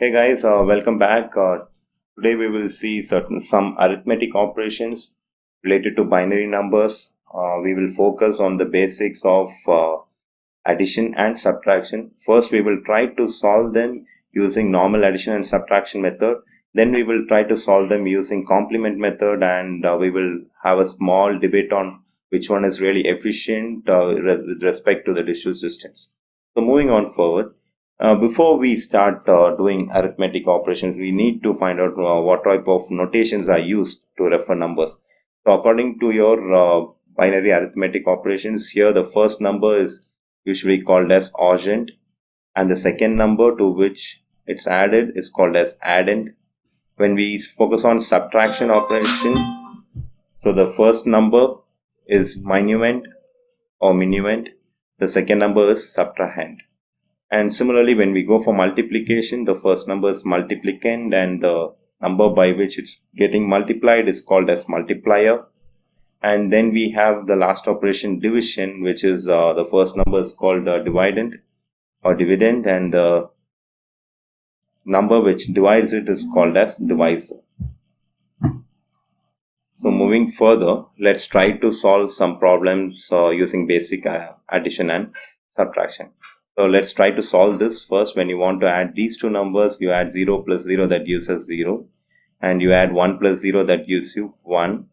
Hey guys, welcome back. Today we will see some arithmetic operations related to binary numbers. We will focus on the basics of addition and subtraction. First, we will try to solve them using normal addition and subtraction method. Then we will try to solve them using complement method, and we will have a small debate on which one is really efficient with respect to the digital systems. So moving on forward. Before we start doing arithmetic operations, we need to find out what type of notations are used to refer numbers. So according to your binary arithmetic operations, here the first number is usually called as argent, and the second number to which it's added is called as addend. When we focus on subtraction operation, so the first number is minuend or minuend, the second number is subtrahend. And similarly, when we go for multiplication, the first number is multiplicand, and the number by which it's getting multiplied is called as multiplier. And then we have the last operation, division, which is the first number is called dividend or dividend, and the number which divides it is called as divisor. So moving further, let's try to solve some problems using basic addition and subtraction. So let's try to solve this. First, when you want to add these two numbers, you add 0 plus 0, that gives us 0. And you add 1 plus 0, that gives you 1.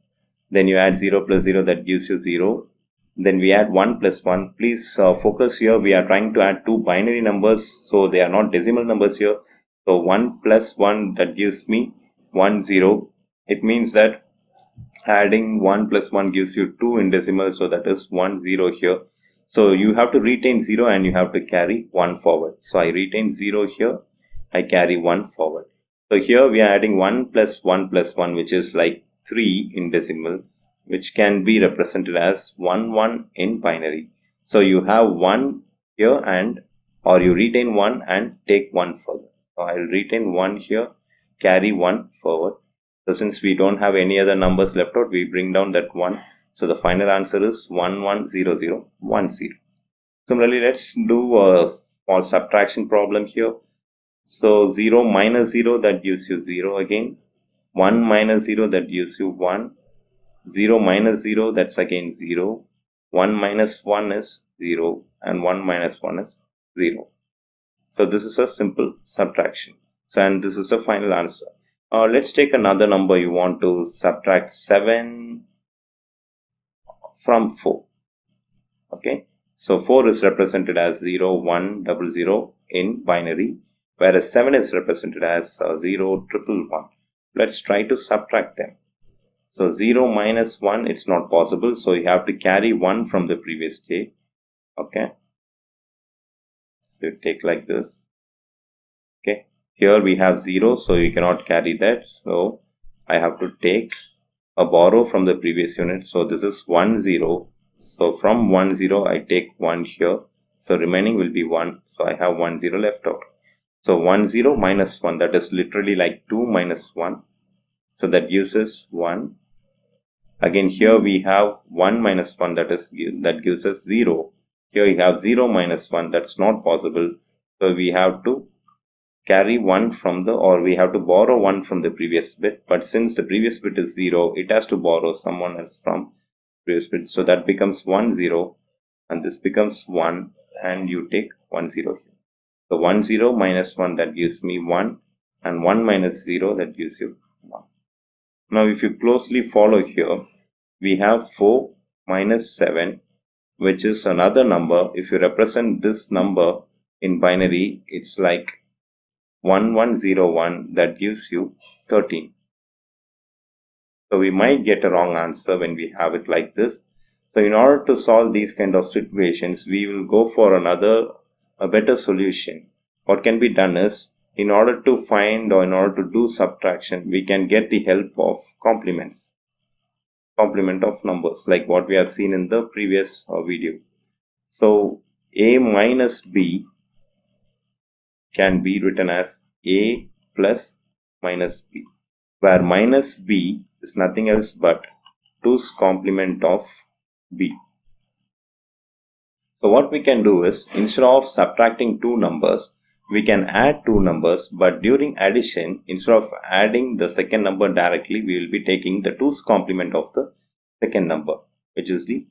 Then you add 0 plus 0, that gives you 0. Then we add 1 plus 1. Please focus here. We are trying to add two binary numbers, so they are not decimal numbers here. So 1 plus 1, that gives me 1, 0. It means that adding 1 plus 1 gives you 2 in decimal, so that is 1, 0 here. So you have to retain 0 and you have to carry 1 forward. So I retain 0 here, I carry 1 forward. So here we are adding 1 plus 1 plus 1, which is like 3 in decimal, which can be represented as 1, 1 in binary. So you have 1 here, and or you retain 1 and take 1 further. So I will retain 1 here, carry 1 forward. So since we don't have any other numbers left out, we bring down that 1. So the final answer is 1, 1, 0, 0, 1, 0. Similarly, let's do a small subtraction problem here. So 0 minus 0, that gives you 0 again. 1 minus 0, that gives you 1. 0 minus 0, that's again 0. 1 minus 1 is 0. And 1 minus 1 is 0. So this is a simple subtraction. So, and this is the final answer. Let's take another number. You want to subtract 7 from 4. Okay, so 4 is represented as 0, 1, 0 in binary, whereas 7 is represented as 0, 1. Let's try to subtract them. So 0 minus 1, it's not possible, so you have to carry 1 from the previous state. Okay, so you take like this. Okay, here we have 0, so you cannot carry that, so I have to take a borrow from the previous unit. So this is 1, 0. So from 1, 0, I take 1 here. So remaining will be 1. So I have 1, 0 left out. So 1, 0 minus 1, that is literally like 2 minus 1. So that gives us 1. Again, here we have 1 minus 1, that gives us 0. Here you have 0 minus 1, that's not possible. So we have to carry 1 from the, or we have to borrow 1 from the previous bit, but since the previous bit is 0, it has to borrow someone else from previous bit, so that becomes 1, 0, and this becomes 1, and you take 1, 0 here. So 1, 0 minus 1, that gives me 1, and 1 minus 0, that gives you 1. Now if you closely follow here, we have 4 minus 7, which is another number. If you represent this number in binary, it's like 1101, that gives you 13. So we might get a wrong answer when we have it like this. So in order to solve these kind of situations, we will go for a better solution. What can be done is, in order to find or in order to do subtraction, we can get the help of complements, complement of numbers, like what we have seen in the previous video. So a minus b can be written as a plus minus b, where minus b is nothing else but 2's complement of b. So what we can do is, instead of subtracting two numbers, we can add two numbers, but during addition, instead of adding the second number directly, we will be taking the 2's complement of the second number, which is the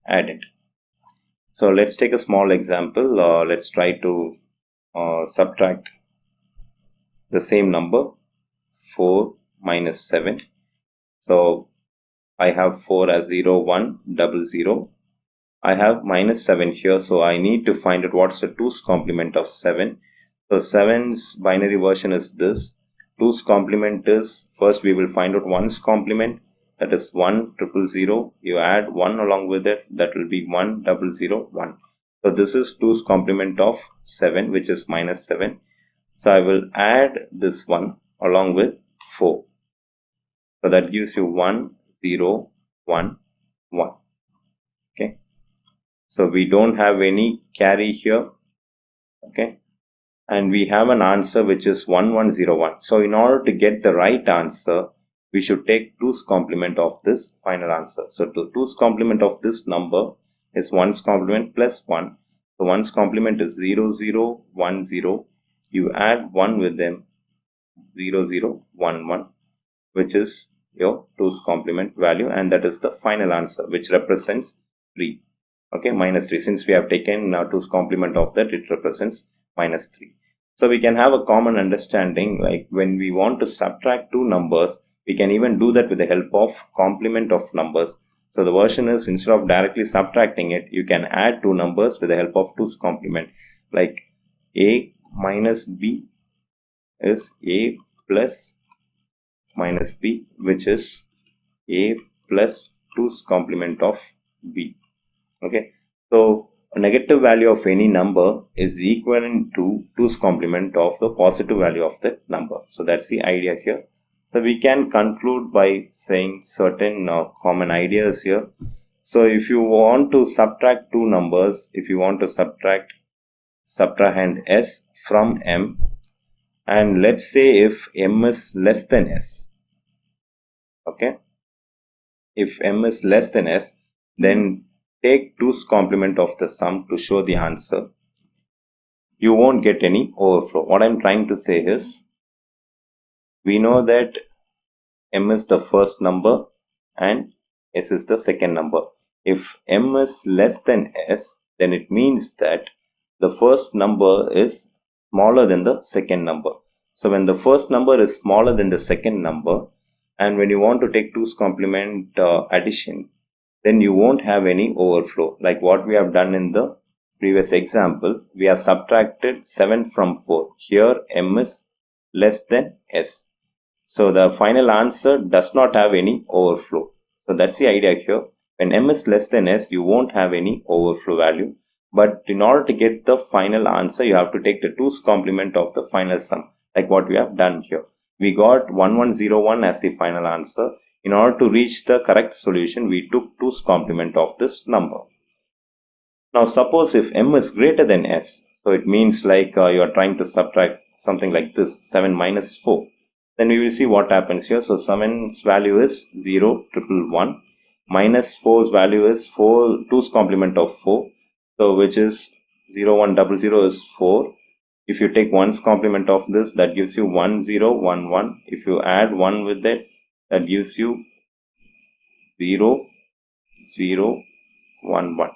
addend. So let's take a small example. Let's try to subtract the same number, 4 minus 7. So I have 4 as 0, 1, 0, 0. I have minus 7 here, so I need to find out what's the 2's complement of 7. So 7's binary version is this. 2's complement is, first we will find out 1's complement, that is 1, 0, 0. You add 1 along with it, that will be 1, 0, 0, 1. So this is 2's complement of 7, which is minus 7. So I will add this one along with 4. So that gives you 1, 0, 1, 1. Okay. So we don't have any carry here. Okay. And we have an answer which is 1101. So in order to get the right answer, we should take 2's complement of this final answer. So 2's complement of this number is 1's complement plus 1. So 1's complement is 0, 0, 1, 0. You add 1 with them, 0, 0, 1, 1, which is your 2's complement value, and that is the final answer, which represents 3. Okay, minus 3. Since we have taken 2's complement of that, it represents minus 3. So we can have a common understanding, like when we want to subtract two numbers, we can even do that with the help of complement of numbers. So the version is, instead of directly subtracting it, you can add two numbers with the help of 2's complement. Like a minus b is a plus minus b, which is a plus 2's complement of b. Okay, so a negative value of any number is equivalent to 2's complement of the positive value of that number. So that's the idea here. So we can conclude by saying certain common ideas here. So if you want to subtract two numbers, if you want to subtrahend s from m, and let's say if m is less than s, okay, if m is less than s, then take 2's complement of the sum to show the answer. You won't get any overflow. What I'm trying to say is, we know that m is the first number and s is the second number. If m is less than s, then it means that the first number is smaller than the second number. So when the first number is smaller than the second number, and when you want to take 2's complement addition, then you won't have any overflow. Like what we have done in the previous example, we have subtracted 7 from 4. Here m is less than s. So the final answer does not have any overflow. So that's the idea here. When m is less than s, you won't have any overflow value. But in order to get the final answer, you have to take the 2's complement of the final sum, like what we have done here. We got 1101 as the final answer. In order to reach the correct solution, we took 2's complement of this number. Now suppose if m is greater than s, so it means like you are trying to subtract something like this, 7 minus 4. Then we will see what happens here. So 7's value is 0, 111. Minus 4's value is 2's complement of 4. So which is 0, 1, 0, 0 is 4. If you take 1's complement of this, that gives you 1, 0, 1, 1. If you add 1 with it, that gives you 0, 0, 1, 1.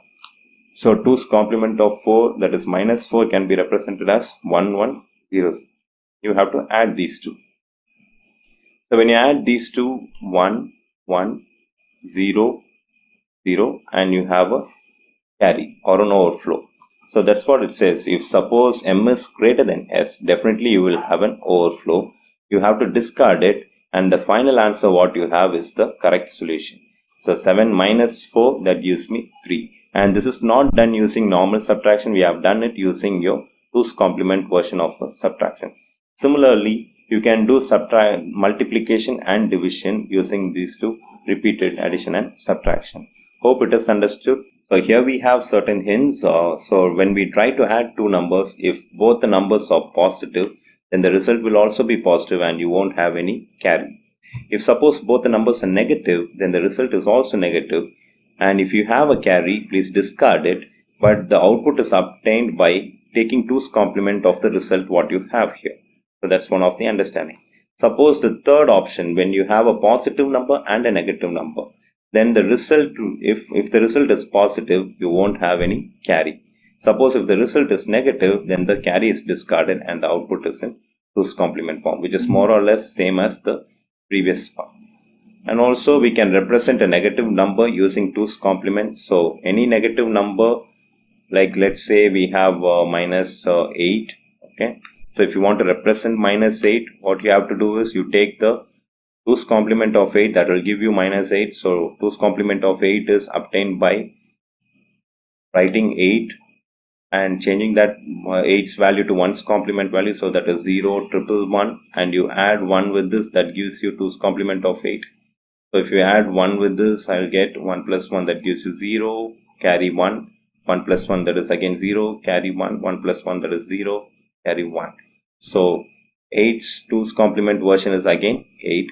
So 2's complement of 4, that is minus 4, can be represented as 1, 1, 0. You have to add these two. So when you add these two, 1, 1, 0, 0, and you have a carry or an overflow. So that's what it says. If suppose m is greater than s, definitely you will have an overflow. You have to discard it, and the final answer what you have is the correct solution. So 7 minus 4, that gives me 3. And this is not done using normal subtraction. We have done it using your 2's complement version of subtraction. Similarly, you can do multiplication and division using these two, repeated addition and subtraction. Hope it is understood. So here we have certain hints. So when we try to add two numbers, if both the numbers are positive, then the result will also be positive and you won't have any carry. If suppose both the numbers are negative, then the result is also negative. And if you have a carry, please discard it. But the output is obtained by taking 2's complement of the result what you have here. So that's one of the understanding. Suppose the third option, when you have a positive number and a negative number, then the result, if the result is positive, you won't have any carry. Suppose if the result is negative, then the carry is discarded and the output is in 2's complement form, which is more or less same as the previous one. And also we can represent a negative number using 2's complement. So any negative number, like let's say we have -8. Okay, so if you want to represent -8, what you have to do is you take the 2's complement of 8, that will give you -8. So 2's complement of 8 is obtained by writing 8 and changing that 8's value to 1's complement value, so that is 0, 111, and you add 1 with this, that gives you 2's complement of 8. So if you add 1 with this, I'll get 1 plus 1, that gives you 0, carry 1, 1 plus 1, that is again 0, carry 1, 1 plus 1, that is 0, carry 1. So 8's 2's complement version is again 8.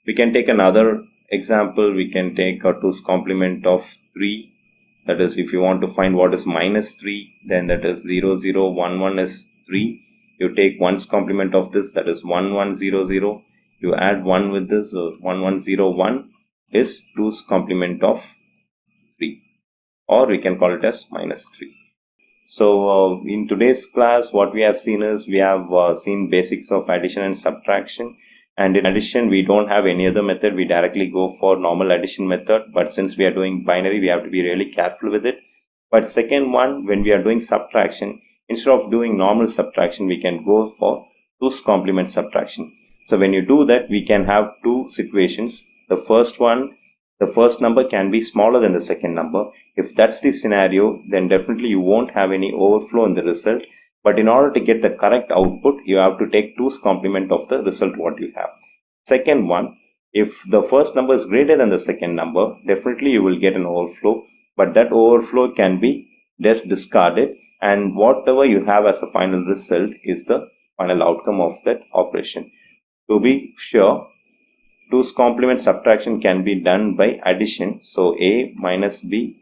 We can take another example. We can take a 2's complement of 3. That is, if you want to find what is -3, then that is 0, 0, 1, 1 is 3. You take 1's complement of this, that is 1, 1, 0, 0. You add 1 with this, so 1, 1, 0, 1 is 2's complement of 3. Or we can call it as -3. So in today's class, what we have seen is we have seen basics of addition and subtraction. And in addition, we don't have any other method. We directly go for normal addition method. But since we are doing binary, we have to be really careful with it. But second one, when we are doing subtraction, instead of doing normal subtraction, we can go for 2's complement subtraction. So when you do that, we can have two situations. The first one, the first number can be smaller than the second number. If that's the scenario, then definitely you won't have any overflow in the result. But in order to get the correct output, you have to take 2's complement of the result what you have. Second one, if the first number is greater than the second number, definitely you will get an overflow. But that overflow can be just discarded, and whatever you have as a final result is the final outcome of that operation. To be sure, 2's complement subtraction can be done by addition. So a minus b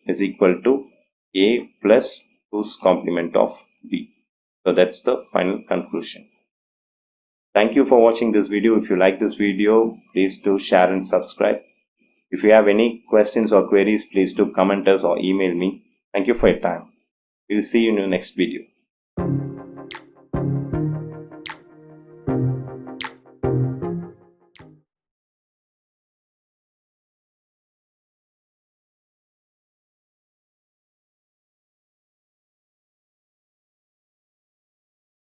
is equal to a plus 2's complement of b. So that's the final conclusion. Thank you for watching this video. If you like this video, please do share and subscribe. If you have any questions or queries, please do comment us or email me. Thank you for your time. We'll see you in the next video.